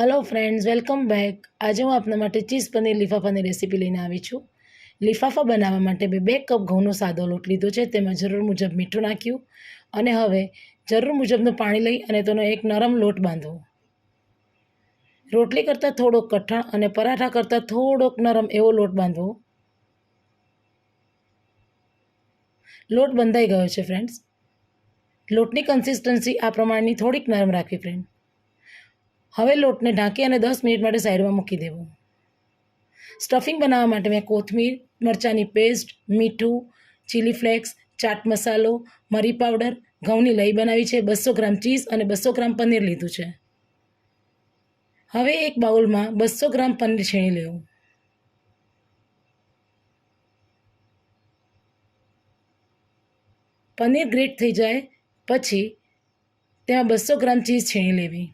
Hello friends, welcome back. आज हूँ आपना माटे चीज पनीर લીફાફાની રેસીપી લઈને આવી છું। લીફાફા બનાવવા માટે મેં 2 કપ ઘઉંનો સાદો લોટ લીધો છે। તેમાં જરૂર મુજબ મીઠું નાખ્યું અને હવે જરૂર મુજબનું પાણી લઈ અને તેનો એક નરમ લોટ બાંધવો। રોટલી કરતાં થોડોક કઠણ અને પરાઠા કરતાં થોડોક નરમ એવો લોટ બાંધવો। લોટ બંધાઈ ગયો છે ફ્રેન્ડ્સ। લોટની કન્સિસ્ટન્સી આ પ્રમાણની થોડીક નરમ રાખવી ફ્રેન્ડ। હવે લોટને ઢાંકી અને 10 મિનિટ માટે સાઈડમાં મૂકી દેવો। સ્ટફિંગ બનાવવા માટે મેં કોથમીર, મરચાંની પેસ્ટ, મીઠું, ચીલી ફ્લેક્સ, ચાટ મસાલો, મરી પાવડર, ઘઉંની લઈ બનાવી છે, 200 ગ્રામ ચીઝ અને 200 ગ્રામ પનીર લીધું છે। હવે એક બાઉલમાં 200 ગ્રામ પનીર છીણી લેવું। પનીર ગ્રેટ થઈ જાય પછી તેમાં 200 ગ્રામ ચીઝ છીણી લેવી।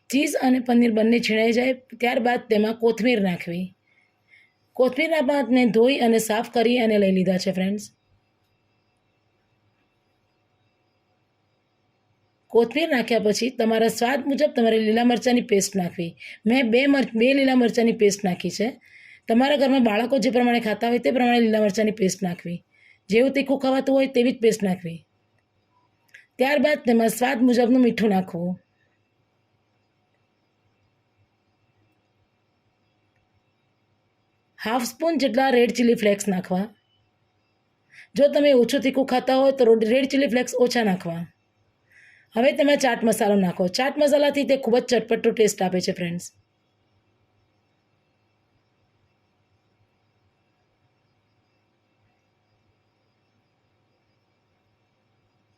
ચીઝ અને પનીર બંને છીણાઈ જાય ત્યારબાદ તેમાં કોથમીર નાખવી। કોથમીરના પાતને ધોઈ અને સાફ કરી અને લઈ લીધા છે ફ્રેન્ડ્સ। કોથમીર નાખ્યા પછી તમારા સ્વાદ મુજબ તમારે લીલા મરચાંની પેસ્ટ નાખવી। મેં બે લીલા મરચાંની પેસ્ટ નાખી છે। તમારા ઘરમાં બાળકો જે પ્રમાણે ખાતા હોય તે પ્રમાણે લીલા મરચાંની પેસ્ટ નાખવી। જેવું તીખું ખવાતું હોય તેવી જ પેસ્ટ નાખવી। ત્યારબાદ તેમાં સ્વાદ મુજબનું મીઠું નાખવું। હાફ સ્પૂન જેટલા રેડ ચીલી ફ્લેક્સ નાખવા। જો તમે ઓછું તીખું ખાતા હોય તો રેડ ચીલી ફ્લેક્સ ઓછા નાખવા। હવે તેમાં ચાટ મસાલો નાખો। ચાટ મસાલાથી તે ખૂબ જ ચટપટો ટેસ્ટ આપે છે ફ્રેન્ડ્સ।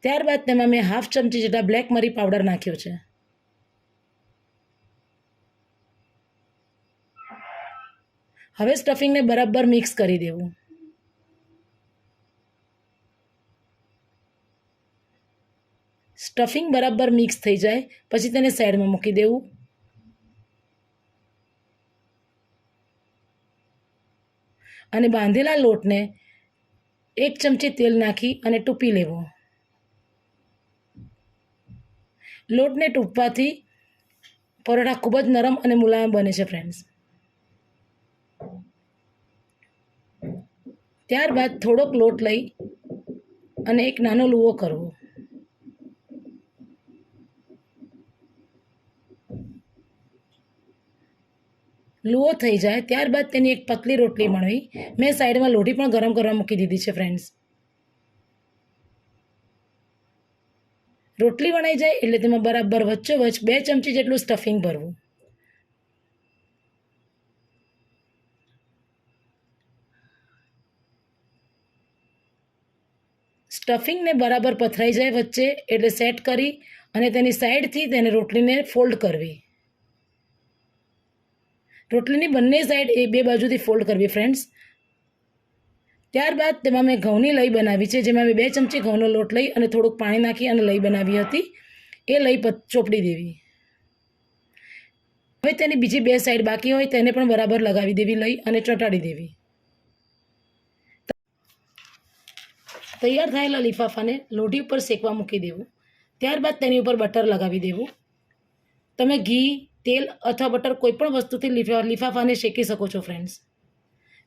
ત્યારબાદ તેમાં મેં હાફ ચમચી જેટલા બ્લેક મરી પાવડર નાખ્યો છે। હવે સ્ટફિંગને બરાબર મિક્સ કરી દેવું। સ્ટફિંગ બરાબર મિક્સ થઈ જાય પછી તેને સાઈડમાં મૂકી દેવું। અને બાંધેલા લોટને 1 ચમચી તેલ નાખી અને ટૂંપી લેવો। લોટને ટૂંપવાથી પરોઠા ખૂબ જ નરમ અને મુલાયમ બને છે ફ્રેન્ડ્સ। ત્યારબાદ થોડોક લોટ લઈ અને એક નાનો લુઓ કરવો। લુઓ થઈ જાય ત્યારબાદ તેની એક પતલી રોટલી વણવી। મેં સાઈડમાં લોઢી પણ ગરમ કરવા મૂકી દીધી છે ફ્રેન્ડ્સ। રોટલી વણાઈ જાય એટલે તેમાં બરાબર વચ્ચોવચ્ચ 2 ચમચી જેટલું સ્ટફિંગ ભરવું। સ્ટફિંગને બરાબર પથરાઈ જાય વચ્ચે એટલે સેટ કરી અને તેની સાઈડથી તેને રોટલીને ફોલ્ડ કરવી। રોટલીની બંને સાઈડ એ 2 બાજુથી ફોલ્ડ કરવી ફ્રેન્ડ્સ। ત્યારબાદ તેમાં મેં ઘઉંની લઈ બનાવી છે, જેમાં મેં 2 ચમચી ઘઉંનો લોટ લઈ અને થોડુંક પાણી નાખી અને લઈ બનાવી હતી। એ લઈ ચોપડી દેવી। હવે તેની બીજી 2 સાઈડ બાકી હોય તેને પણ બરાબર લગાવી દેવી લઈ અને ચોંટાડી દેવી। તૈયાર થયેલા લીફાફાને લોઢી ઉપર શેકવા મૂકી દેવું। ત્યારબાદ તેની ઉપર બટર લગાવી દેવું। તમે ઘી, તેલ અથવા બટર કોઈ પણ વસ્તુથી લીફાફાને શેકી શકો છો ફ્રેન્ડ્સ।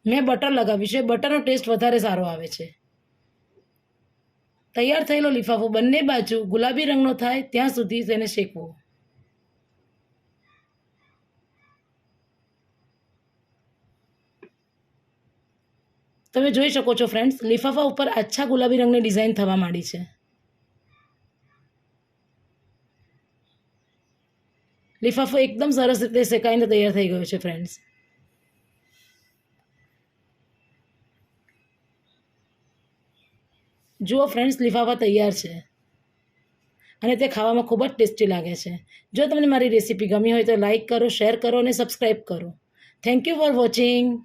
મેં બટર લગાવ્યું છે, બટરનો ટેસ્ટ વધારે સારો આવે છે। તૈયાર થયેલો લીફાફો બંને બાજુ ગુલાબી રંગનો થાય ત્યાં સુધી તેને શેકવો। તમે જોઈ શકો છો ફ્રેન્ડ્સ, લીફાફા ઉપર આછા ગુલાબી રંગની ડિઝાઇન થવા માંડી છે। લીફાફો એકદમ સરસ રીતે શેકાઈને તૈયાર થઈ ગયો છે ફ્રેન્ડ્સ। જુઓ ફ્રેન્ડ્સ, લીફાફા તૈયાર છે અને તે ખાવામાં ખૂબ જ ટેસ્ટી લાગે છે। જો તમને મારી રેસીપી ગમી હોય તો લાઈક કરો, શેર કરો અને સબસ્ક્રાઈબ કરો। Thank you for watching.